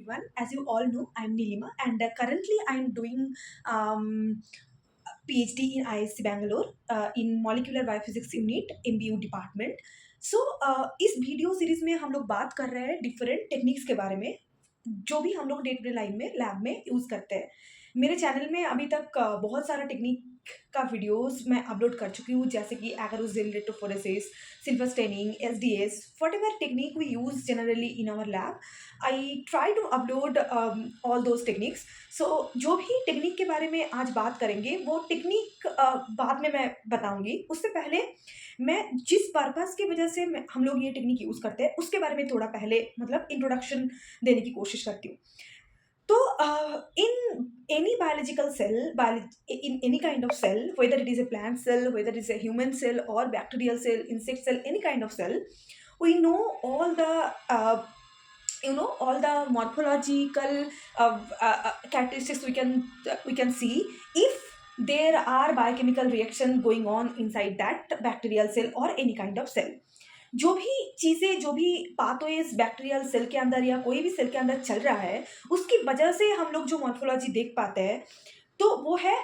everyone. As you all know, I'm Nilima, and currently I'm doing PhD in ISC Bangalore in Molecular Biophysics Unit MBU department. So इस video series में हम लोग बात कर रहे हैं डिफरेंट टेक्निक्स के बारे में जो भी हम लोग डे टू डे लाइफ में लैब में यूज़ करते हैं। मेरे चैनल में अभी तक बहुत सारा टेक्निक का वीडियोस मैं अपलोड कर चुकी हूँ, जैसे कि agarose electrophoresis, silver staining, SDS, whatever technique we use generally in our lab. I try to upload all those techniques. So जो भी टेक्निक के बारे में आज बात करेंगे वो टेक्निक बाद में मैं बताऊंगी। उससे पहले मैं जिस पर्पस की वजह से हम लोग ये टेक्निक यूज़ करते हैं उसके बारे में थोड़ा पहले मतलब इंट्रोडक्शन देने की कोशिश करती हूँ। तो in any biological cell, in any kind of cell, whether it is a plant cell, whether it is a human cell or bacterial cell, insect cell, any kind of cell, we know all the all the morphological characteristics we can see if there are biochemical reaction going on inside that bacterial cell or any kind of cell। जो भी चीज़ें, जो भी pathways bacterial cell के अंदर या कोई भी सेल के अंदर चल रहा है, उसकी वजह से हम लोग जो मॉर्फोलॉजी देख पाते हैं तो वो है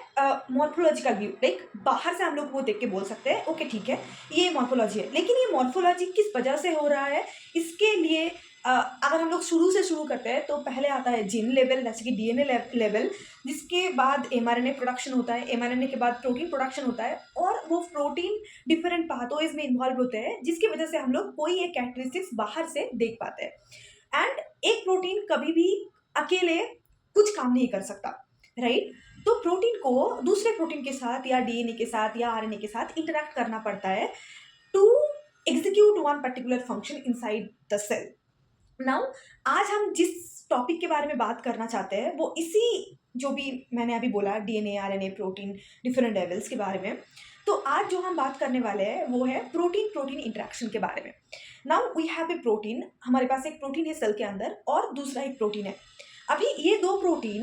मॉर्फोलॉजिकल व्यू। लाइक बाहर से हम लोग वो देख के बोल सकते हैं ओके ठीक है ये मॉर्फोलॉजी है, लेकिन ये मॉर्फोलॉजी किस वजह से हो रहा है इसके लिए अगर हम लोग शुरू से शुरू करते हैं तो पहले आता है जीन लेवल, जैसे कि डीएनए लेवल, जिसके बाद एमआरएनए प्रोडक्शन होता है, एमआरएनए के बाद प्रोटीन प्रोडक्शन होता है और वो प्रोटीन डिफरेंट पाथवेज में इन्वॉल्व होते हैं जिसकी वजह से हम लोग कोई एक कैरेक्टरिस्टिक्स बाहर से देख पाते हैं। एंड एक प्रोटीन कभी भी अकेले कुछ काम नहीं कर सकता, राइट? तो प्रोटीन को दूसरे प्रोटीन के साथ या डीएनए के साथ या आरएनए के साथ इंटरेक्ट करना पड़ता है to execute one particular function inside the cell. Now आज हम जिस टॉपिक के बारे में बात करना चाहते हैं वो इसी जो भी मैंने अभी बोला DNA, RNA, protein, different levels के बारे में। तो आज जो हम बात करने वाले हैं वो है प्रोटीन प्रोटीन इंटरेक्शन के बारे में। Now we have a protein, हमारे पास एक प्रोटीन है सेल के अंदर और दूसरा एक प्रोटीन है। अभी ये दो प्रोटीन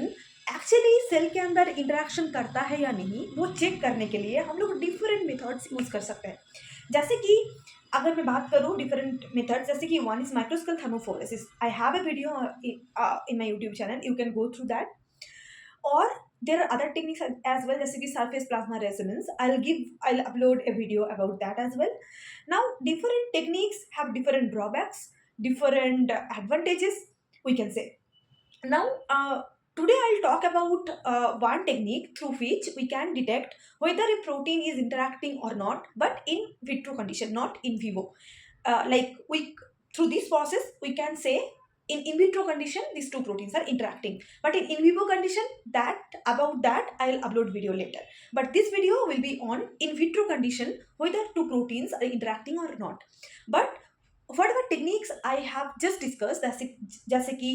एक्चुअली सेल के अंदर इंटरेक्शन करता है या नहीं वो चेक करने के लिए हम लोग डिफरेंट मेथड्स यूज़ कर सकते हैं। जैसे कि अगर मैं बात करूँ डिफरेंट मेथड्स, जैसे कि one is microscale thermophoresis. I have a video in my YouTube channel, you can go through that. और there are other techniques as well, जैसे कि surface plasma resonance. I'll upload a video about that as well. Now different techniques have different drawbacks, different advantages we can say. Now today I'll talk about one technique through which we can detect whether a protein is interacting or not, but in vitro condition, not in vivo. Through this process we can say in vitro condition these two proteins are interacting, but in vivo condition about that I'll upload video later. But this video will be on in vitro condition whether two proteins are interacting or not. But whatever techniques I have just discussed, जैसे कि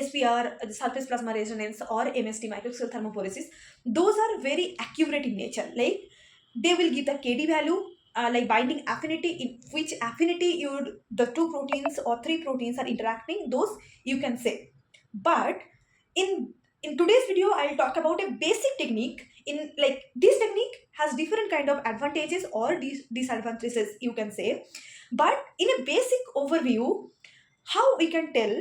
SPR, surface plasma resonance, or MST, microscale thermophoresis, those are very accurate in nature. Like they will give the KD value, like binding affinity, in which affinity the two proteins or three proteins are interacting, those you can say. But in today's video I'll talk about a basic technique. In like this technique has different kind of advantages or disadvantages you can say. But in a basic overview, how we can tell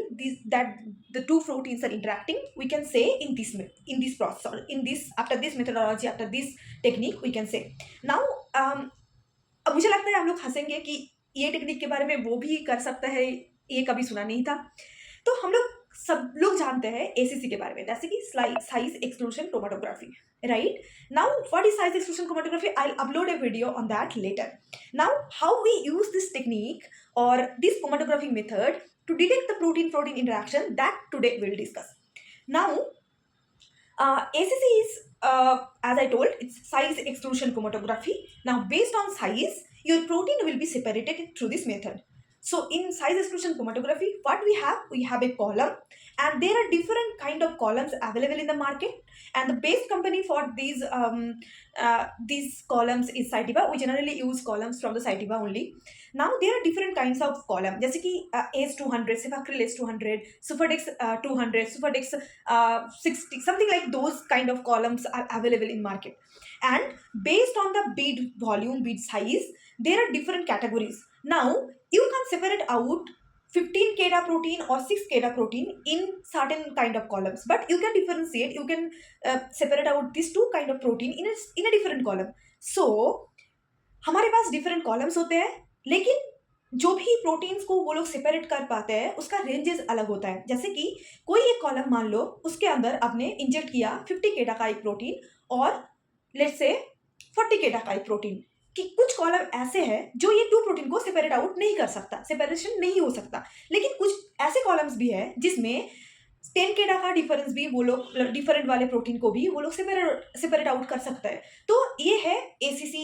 that the two proteins are interacting, we can say in this process, or in this, after this methodology, after this technique we can say. Now अब मुझे लगता है हम लोग हंसेंगे कि ये technique के बारे में वो भी कर सकता है, ये कभी सुना नहीं था। तो हम लोग सब लोग जानते हैं एसीसी के बारे में, जैसे कि size exclusion chromatography, right? Now what is size exclusion chromatography? I will upload a video on that later. Now how we use this technique और this chromatography method to detect the protein-protein interaction, that today we'll discuss. Now, ACC is, as I told, it's size exclusion chromatography. Now, based on size, your protein will be separated through this method. So in size exclusion chromatography, what we have a column, and there are different kind of columns available in the market, and the best company for these columns is Cytiva. We generally use columns from the Cytiva only. Now there are different kinds of column, जैसे कि AS200, Cefacryl AS200, Sufadex 200, Sufadex 60, something like those kind of columns are available in market. And based on the bead volume, bead size, there are different categories. Now you can separate out 15 kDa protein or 6 kDa protein in certain kind of columns, but you can differentiate, you can separate out these two kind of protein in a different column. So हमारे पास different columns होते हैं, लेकिन जो भी proteins को वो लोग separate कर पाते हैं उसका रेंजेस अलग होता है। जैसे कि कोई एक कॉलम मान लो, उसके अंदर आपने इंजेक्ट किया 50 kDa का एक प्रोटीन और लेट्स से 40 kDa का एक प्रोटीन, कि कुछ कॉलम ऐसे हैं जो ये टू प्रोटीन को सेपरेट आउट नहीं कर सकता, सेपरेशन नहीं हो सकता, लेकिन कुछ ऐसे कॉलम्स भी है जिसमें 10 kDa का डिफरेंस भी वो लोग डिफरेंट वाले प्रोटीन को भी वो लोग सेपरेट आउट कर सकता है। तो ये है ACC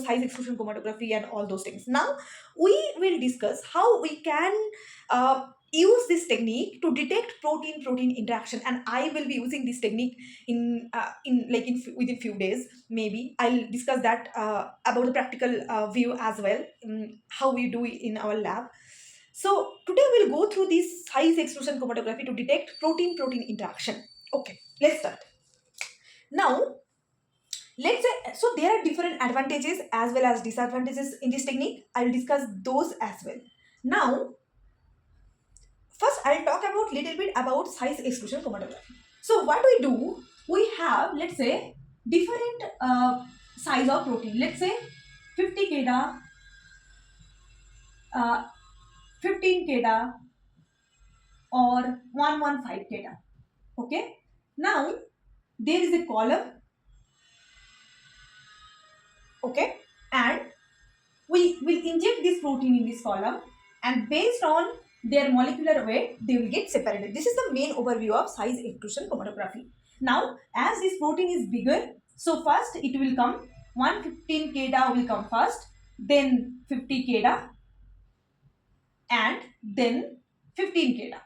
size exclusion chromatography and all those things. Now we will discuss how we can use this technique to detect protein interaction, and I will be using this technique within few days. Maybe I'll discuss that about the practical view as well, how we do it in our lab. So today we'll go through this size exclusion chromatography to detect protein interaction. Okay, let's start. Now let's say, so there are different advantages as well as disadvantages in this technique. I'll discuss those as well. Now first I'll talk about little bit about size exclusion chromatography. So what we do, we have, let's say, different size of protein. Let's say 50 kDa, 15 kDa or 115 kDa. Okay, now there is a column, okay, and we will inject this protein in this column, and based on their molecular weight they will get separated. This is the main overview of size exclusion chromatography. Now as this protein is bigger, so first it will come 115 kDa will come first, then 50 kDa, and then 15 kDa.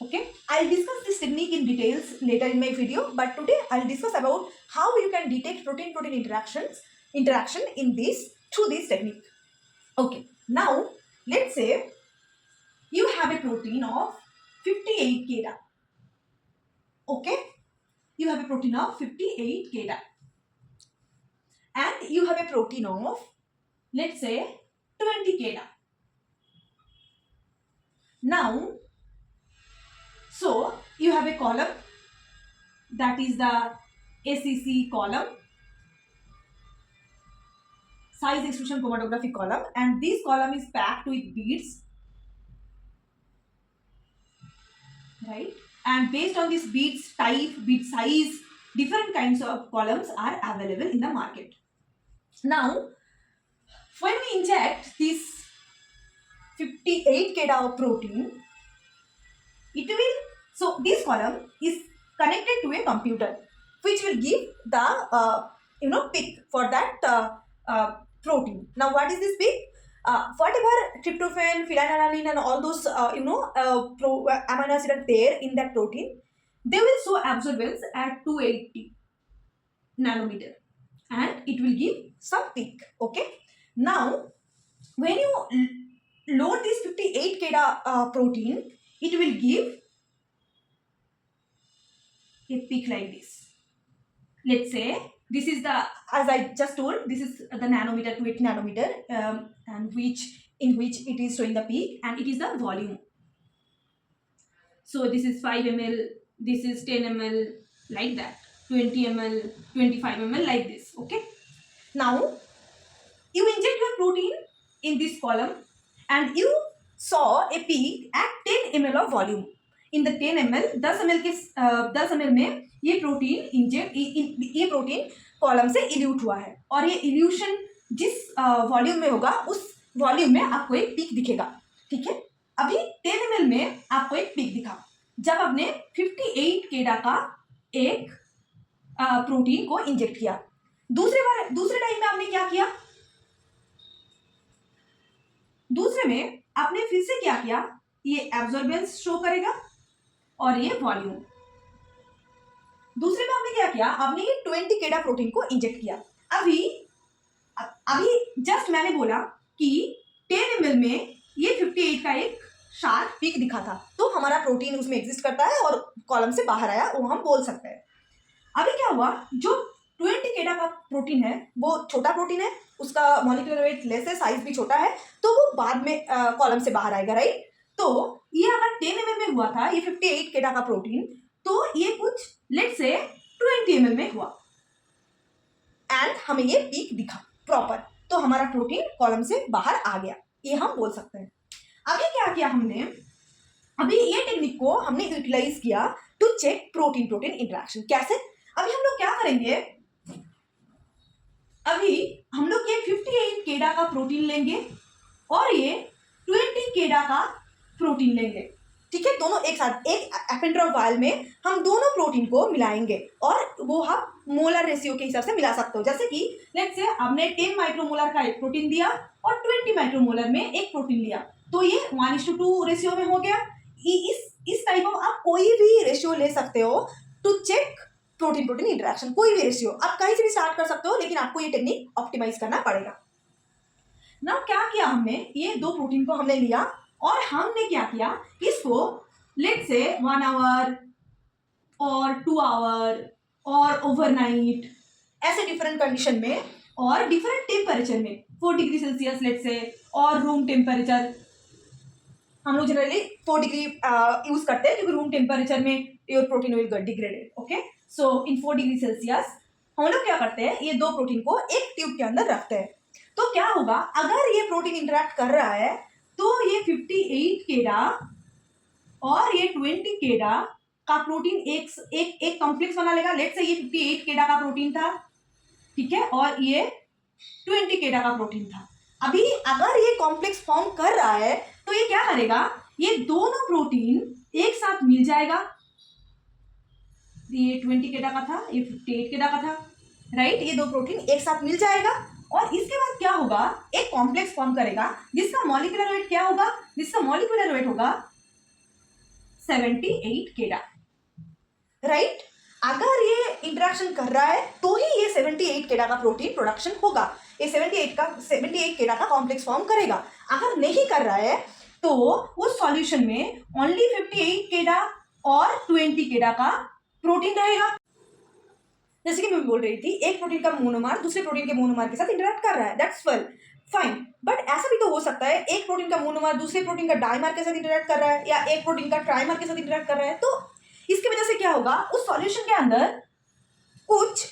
Okay, I'll discuss this technique in details later in my video, but today I'll discuss about how you can detect protein interaction in this through this technique. Okay, now let's say you have a protein of 58 kDa. Okay, you have a protein of 58 kDa, and you have a protein of, let's say, 20 kDa. Now so you have a column, that is the ACC column, size exclusion chromatography column, and this column is packed with beads, right? And based on this beads type, bead size, different kinds of columns are available in the market. Now when we inject this 58 kDa of protein, it will, so this column is connected to a computer which will give the pick for that protein. Now what is this pick? Whatever tryptophan, phenylalanine and all those amino acids are there in that protein, they will show absorbance at 280 nanometer, and it will give some peak. Okay, now when you load this 58 kDa protein, it will give a peak like this. Let's say this is the, as I just told, this is the nanometer, 280 nanometer, and in which it is showing the peak, and it is the volume. So this is 5 ml, this is 10 ml, like that, 20 ml, 25 ml, like this. Okay, now you inject your protein in this column, and you saw a peak at 10 ml of volume. In the 10 ml, 10 ml में ये protein ये protein column से elute हुआ है, और ये evolution जिस volume में होगा उस वॉल्यूम में आपको एक पीक दिखेगा. ठीक है, अभी 10 ml में आपको एक पीक दिखा जब आपने 58 kDa का एक प्रोटीन को इंजेक्ट किया. दूसरे टाइम में आपने क्या किया? दूसरे में आपने फिर से क्या किया? ये एब्जॉर्बेंस शो करेगा और ये वॉल्यूम. दूसरे में आपने क्या किया? आपने ये 20 kDa प्रोटीन को इंजेक्ट किया. अभी जस्ट मैंने बोला कि 10 ml में ये 58 का एक शार्प पीक दिखा था, तो हमारा प्रोटीन उसमें एग्जिस्ट करता है और कॉलम से बाहर आया, वो हम बोल सकते हैं. अभी क्या हुआ? जो 20 केडा का प्रोटीन है, वो छोटा प्रोटीन है, उसका मॉलिक्यूलर वेट लेस है, साइज भी छोटा है, तो वो बाद में कॉलम से बाहर आएगा, राइट। तो ये अगर 10 ml में हुआ था ये 58 केडा का प्रोटीन, तो ये कुछ लेट्स से 20 ml में हुआ एंड हमें ये पीक दिखा प्रॉपर, तो हमारा प्रोटीन कॉलम से बाहर आ गया, ये हम बोल सकते हैं। अभी क्या किया हमने, अभी ये टेक्निक को हमने यूटिलाइज किया to check protein protein interaction. कैसे? अभी हम लोग क्या करेंगे, अभी हम लोग ये 58 केडा का प्रोटीन लेंगे और ये 20 केडा का प्रोटीन लेंगे, ठीक है, दोनों एक साथ एक एपेंड्रॉफ वायल में हम दोनों प्रोटीन को मिलाएंगे और वो हम मोलर रेशियो के हिसाब से मिला सकते हो। जैसे कि लेट्स से आपने 10 माइक्रोमोलर का एक प्रोटीन दिया और 20 माइक्रोमोलर में एक प्रोटीन लिया, तो ये 1:2 रेशियो में हो गया। इस टाइप ऑफ आप कोई भी रेशियो ले सकते हो to check protein protein interaction, कोई भी रेशियो आप कहीं से भी स्टार्ट कर सकते हो, लेकिन आपको ये टेक्निक ऑप्टिमाइज करना पड़ेगा। नाउ क्या किया हमने, ये दो प्रोटीन को हमने लिया और हमने क्या किया, इसको लेट्स से 1 आवर और 2 आवर और ओवरनाइट ऐसे डिफरेंट कंडीशन में और डिफरेंट टेम्परेचर में 4 डिग्री सेल्सियस लेट्स से और रूम टेम्परेचर, हम लोग जनरली 4 डिग्री यूज करते हैं क्योंकि रूम टेम्परेचर में your protein will get degraded, okay. So in 4 degree Celsius हम लोग क्या करते हैं, ये दो प्रोटीन को एक ट्यूब के अंदर रखते हैं। तो क्या होगा, अगर ये प्रोटीन इंटरेक्ट कर रहा है तो ये 58 केडा और ये 20 केडा का प्रोटीन एक कॉम्प्लेक्स बना लेगा। लेट्स से ये 58 केडा का प्रोटीन था, ठीक है, और ये 20 केडा का प्रोटीन था। अभी अगर ये कॉम्प्लेक्स फॉर्म कर रहा है तो ये क्या करेगा, ये दोनों प्रोटीन एक साथ मिल जाएगा। ये 20 केडा का था, ये 58 केडा का था, राइट। ये दो प्रोटीन एक साथ मिल जाएगा और इसके बाद क्या होगा, एक कॉम्प्लेक्स फॉर्म करेगा जिसका मॉलिक्यूलर वेट क्या होगा, जिसका मॉलिक्यूलर वेट होगा 78 केडा, राइट। अगर ये इंटरेक्शन कर रहा है तो ही ये 78 केडा का प्रोटीन प्रोडक्शन होगा, ये 78 केडा का कॉम्प्लेक्स फॉर्म करेगा। अगर नहीं कर रहा है तो उस सॉल्यूशन में ओनली 58 केडा और 20 केडा का प्रोटीन रहेगा। जैसे कि मैं बोल रही थी, एक प्रोटीन का मोनोमर दूसरे प्रोटीन के मोनोमर के साथ इंटरेक्ट कर रहा है, दैट्स वेल फाइन, बट ऐसा भी तो हो सकता है एक प्रोटीन का मोनोमर दूसरे प्रोटीन का डाइमर के साथ इंटरेक्ट कर रहा है या एक प्रोटीन का ट्राइमर के साथ इंटरेक्ट कर रहा है। तो इसकी वजह से क्या होगा, उस सॉल्यूशन के अंदर कुछ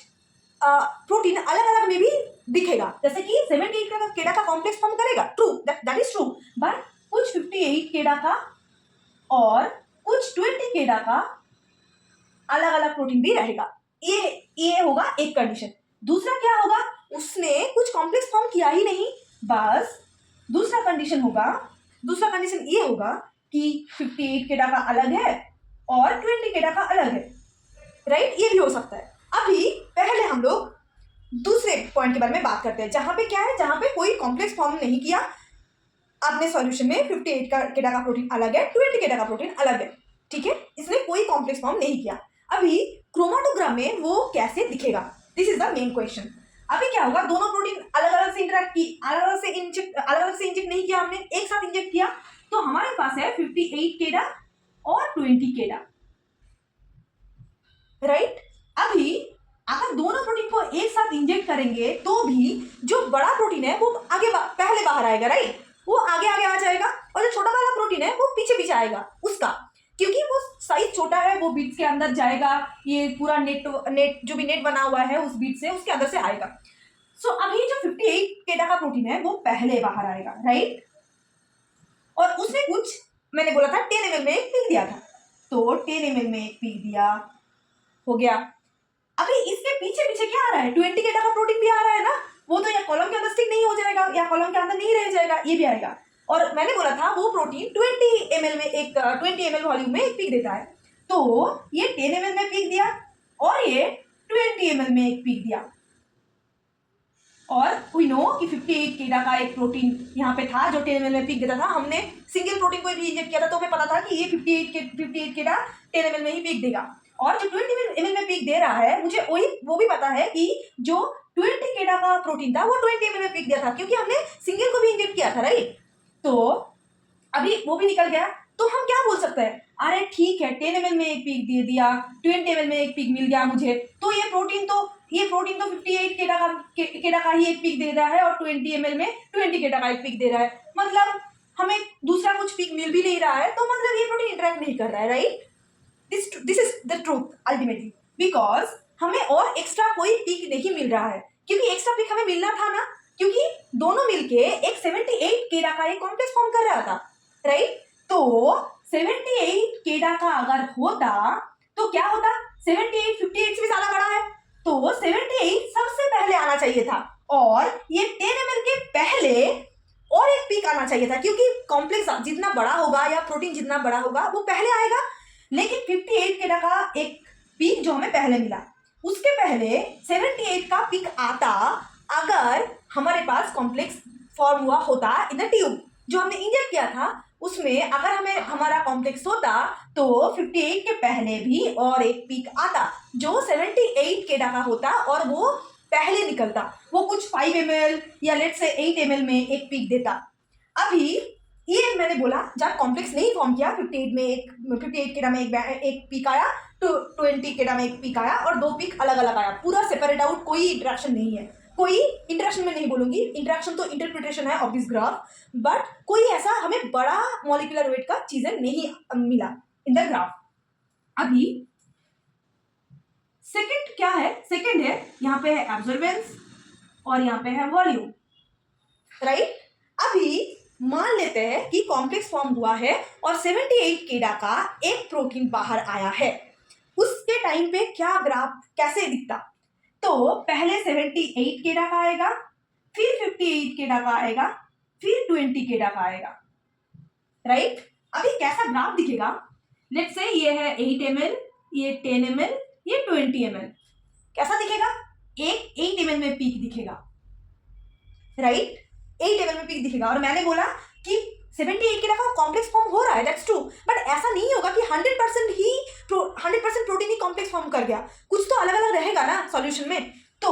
प्रोटीन अलग अलग में भी दिखेगा। जैसे कि 78 केडा का कॉम्प्लेक्स फॉर्म करेगा, true, that is true, but कुछ 58 केडा का और कुछ 20 केडा का अलग अलग प्रोटीन भी रहेगा। ये होगा एक कंडीशन। दूसरा क्या होगा, उसने कुछ कॉम्प्लेक्स फॉर्म किया ही नहीं, बस दूसरा कंडीशन ये होगा कि 58 केडा का अलग है और 20 केडा का अलग है, राइट। ये भी हो सकता है। अभी पहले हम लोग दूसरे पॉइंट के बारे में बात करते हैं, जहां पे क्या है, जहां पे कोई कॉम्प्लेक्स फॉर्म नहीं किया आपने सॉल्यूशन में, 58 केडा का प्रोटीन अलग है, 20 केडा का प्रोटीन अलग है, ठीक है, इसने कोई कॉम्प्लेक्स फॉर्म नहीं किया। अभी क्रोमेटोग्राम में वो कैसे दिखेगा, this is the main question. अभी क्या होगा, दोनों प्रोटीन अलग अलग से इंटरेक्ट की, अलग अलग से इंजेक्ट नहीं किया हमने, एक साथ इंजेक्ट किया, तो हमारे पास है 58 केडा और 20 केडा, राइट। अभी अगर दोनों प्रोटीन को एक साथ इंजेक्ट करेंगे तो भी जो बड़ा प्रोटीन है वो पहले बाहर आएगा, राइट, वो आगे आ जाएगा, और जो छोटा वाला प्रोटीन है वो पीछे आएगा उसका, क्योंकि वो साइज छोटा है, वो बीट्स के अंदर जाएगा, ये पूरा नेट जो भी नेट बना हुआ है उस बीट से, उसके अंदर से आएगा। सो अभी जो 58 केडा का प्रोटीन है वो पहले बाहर आएगा, राइट, और उसने कुछ, मैंने बोला था 10 ml में एक पीक दिया था, तो 10 ml में एक पीक दिया, हो गया। अभी इसके पीछे क्या आ रहा है, 20 केडा का प्रोटीन भी आ रहा है ना, वो तो या कॉलम के अंदर स्टिक नहीं हो जाएगा या कॉलम के अंदर नहीं रह जाएगा, ये भी आएगा। और मैंने बोला था वो प्रोटीन 20 ml में एक 20 ml वॉल्यूम में एक पीक देता है, तो ये 10 ml में पीक दिया और ये 20 ml में एक पीक दिया, और वी नो कि 58 केडा का एक प्रोटीन यहाँ पे था जो 10 ml में पीक देता था। हमने सिंगल प्रोटीन को भी इंजेक्ट किया था तो हमें पता था कि ये 58 केडा 10 ml में ही पीक देगा, और जो 20 ml में पीक दे रहा है, मुझे वो भी पता है कि जो 20 केडा का प्रोटीन था वो 20 ml में पीक दिया था, क्योंकि हमने सिंगल को भी इंजेक्ट किया था, राइट। तो अभी वो भी निकल गया, तो हम क्या बोल सकते हैं, अरे ठीक है 10 ml में एक पीक दे दिया, 20 ml में एक पीक मिल गया मुझे, तो ये प्रोटीन तो 58 केडा का ही एक पीक दे रहा है और 20 ml में 20 केडा का एक पीक दे रहा है, मतलब हमें दूसरा कुछ पीक मिल भी नहीं रहा है, तो मतलब ये प्रोटीन इंटरेक्ट नहीं कर रहा है, right. This is the truth ultimately, because हमें और एक्स्ट्रा कोई पीक नहीं मिल रहा है, क्योंकि एक्स्ट्रा पीक हमें मिलना था ना, क्योंकि दोनों मिलके एक 78 केडा का एक कॉम्प्लेक्स फॉर्म कर रहा था, राइट। तो 78 केडा का अगर होता तो क्या होता, 78 58 से भी ज्यादा बड़ा है, तो 78 सबसे पहले आना चाहिए था, और ये 10 ml के पहले और एक पीक आना चाहिए था, क्योंकि कॉम्प्लेक्स जितना बड़ा होगा या प्रोटीन जितना बड़ा होगा वो पहले आएगा। लेकिन 58 केडा का एक पीक जो हमें पहले मिला, उसके पहले 78 का पीक आता अगर हमारे पास कॉम्प्लेक्स फॉर्म हुआ होता इन द ट्यूब जो हमने इंजेक्ट किया था, उसमें अगर हमें हमारा कॉम्प्लेक्स होता तो 58 के पहले भी और एक पीक आता जो 78 केडा का होता, और वो पहले निकलता, वो कुछ 5 ml या लेट से 8 ml में एक पीक देता। अभी ये मैंने बोला जब कॉम्प्लेक्स नहीं फॉर्म किया, 58 केडा में एक पीक आया, तो 20 केडा में एक पीक आया, और दो पीक अलग अलग आया, पूरा सेपरेट आउट, कोई इंटरेक्शन नहीं है, कोई इंटरेक्शन में नहीं बोलूंगी, इंटरेक्शन तो इंटरप्रिटेशन है ऑफ दिस ग्राफ, बट कोई ऐसा हमें बड़ा मॉलिक्यूलर वेट का चीजें नहीं मिला इन द ग्राफ। अभी सेकंड क्या है, सेकंड है यहाँ पे है एब्जॉर्बेंस और यहाँ पे है वॉल्यूम, राइट। अभी मान लेते हैं कि कॉम्प्लेक्स फॉर्म हुआ है और 78 केडा का एक प्रोटीन बाहर आया है, उसके टाइम पे क्या ग्राफ कैसे दिखता, तो पहले 78 केडा का आएगा, फिर 58 केडा का आएगा, फिर 20 केडा का आएगा, राइट। अभी कैसा ग्राफ दिखेगा, लेट्स से ये है 8 ml, ये 10 ml, ये 20 ml, कैसा दिखेगा, एक 8 ml में पीक दिखेगा, राइट, 8 ml में पीक दिखेगा। और मैंने बोला कि 78 के रखा कॉम्प्लेक्स फॉर्म हो रहा है, दैट्स ट्रू, बट ऐसा नहीं होगा कि 100% प्रोटीन ही कॉम्प्लेक्स फॉर्म कर गया, कुछ तो अलग अलग रहेगा ना सॉल्यूशन में। तो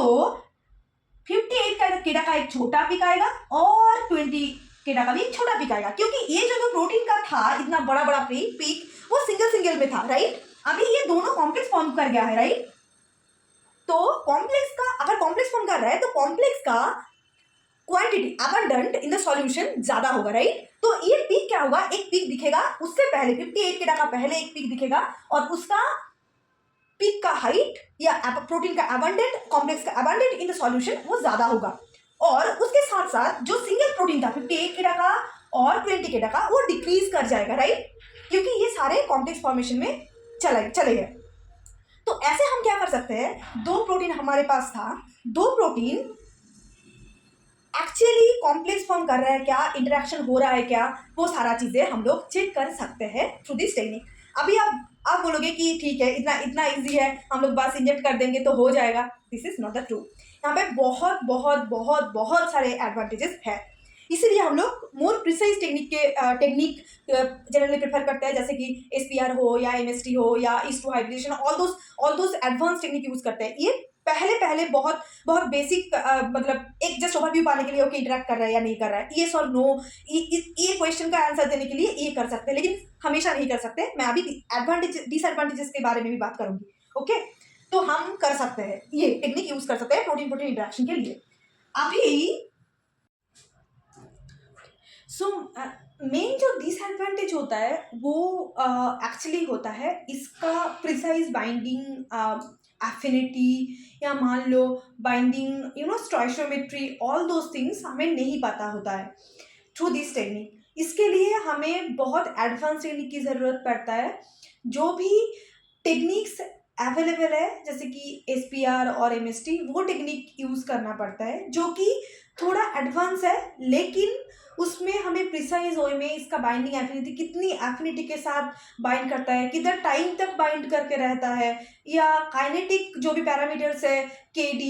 58 केडा का एक छोटा पीक आएगा और 20 केडा का भी एक छोटा पीक आएगा, क्योंकि ये जो प्रोटीन का था इतना बड़ा बड़ा पीक वो सिंगल में था, राइट। अभी ये दोनों कॉम्प्लेक्स फॉर्म कर गया है, राइट। तो कॉम्प्लेक्स का अगर कॉम्प्लेक्स फॉर्म कर रहा है तो कॉम्प्लेक्स का quantity abundant in the solution ज्यादा होगा, राइट। तो ये पीक क्या होगा, एक पीक दिखेगा, उससे पहले 58 केडा का पहले एक पीक दिखेगा, और उसका पीक का हाइट या प्रोटीन का अबंडेंट, कॉम्प्लेक्स का अबंडेंट इन द सॉल्यूशन वो ज्यादा होगा, और उसके साथ साथ जो सिंगल प्रोटीन था 58 केडा का और 20 केडा का वो डिक्रीज कर जाएगा, राइट, क्योंकि ये सारे कॉम्प्लेक्स फॉर्मेशन में चले गए। तो ऐसे हम क्या कर सकते हैं, दो प्रोटीन हमारे पास था, दो प्रोटीन एक्चुअली कॉम्प्लेक्स फॉर्म कर रहा है क्या, इंटरेक्शन हो रहा है क्या, वो सारा चीजें हम लोग चेक कर सकते हैं थ्रू दिस टेक्निक। अभी आप बोलोगे कि ठीक है इतना इतना इजी है, हम लोग बस इंजेक्ट कर देंगे तो हो जाएगा, this is not the true. यहाँ पे बहुत बहुत बहुत बहुत सारे एडवांटेजेस है, इसीलिए हम लोग more precise technique generally prefer करते हैं, जैसे कि SPR हो या MST हो या yeast hybridisation, all those advance technique use करते हैं। ये पहले बहुत बहुत बेसिक मतलब एक जस्ट ओवरव्यू पाने के लिए ओके इंटरेक्ट कर रहा है या नहीं कर रहा है, येस और नो, ये क्वेश्चन का आंसर देने के लिए ये कर सकते हैं, लेकिन हमेशा नहीं कर सकते। मैं अभी डिसएडवांटेजेस के बारे में भी बात करूंगी, ओके। तो हम कर सकते हैं, ये टेक्निक यूज कर सकते हैं प्रोटीन प्रोटीन इंटरेक्शन के लिए। अभी मेन जो डिसएडवांटेज होता है वो एक्चुअली होता है इसका प्रिसाइज बाइंडिंग एफिनिटी, या मान लो binding stoichiometry, all those things हमें नहीं पता होता है थ्रू दिस टेक्निक। इसके लिए हमें बहुत एडवांस टेक्निक की ज़रूरत पड़ता है। जो भी टेक्निक्स अवेलेबल है जैसे कि SPR और MST, वो टेक्निक यूज़ करना पड़ता है जो कि थोड़ा एडवांस है, लेकिन उसमें हमें प्रिसाइज वे में इसका बाइंडिंग एफिनिटी, कितनी एफिनिटी के साथ बाइंड करता है, कितना टाइम तक बाइंड करके रहता है, या काइनेटिक जो भी पैरामीटर्स है KD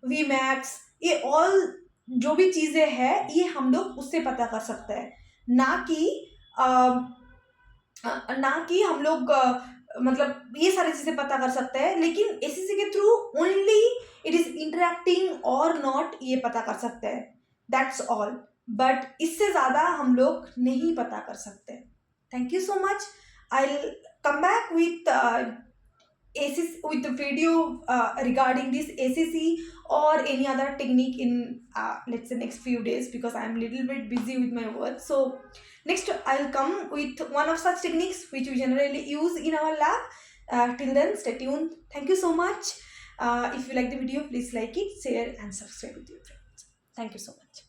Vmax, ये ऑल जो भी चीज़ें हैं ये हम लोग उससे पता कर सकते हैं, ना कि हम लोग मतलब ये सारी चीज़ें पता कर सकते हैं, लेकिन SCC के through only it is interacting और नॉट ये पता कर सकते हैं, दैट्स ऑल। बट इससे ज़्यादा हम लोग नहीं पता कर सकते। Thank you so much. I'll come back with ACC, with the video regarding this ACC or any other technique in let's say next few days, because I'm a little bit busy with my work. So next I'll come with one of such techniques which we generally use in our lab. Till then, stay tuned. Thank you so much. If you like the video, please like it, share and subscribe with your friends. Thank you so much.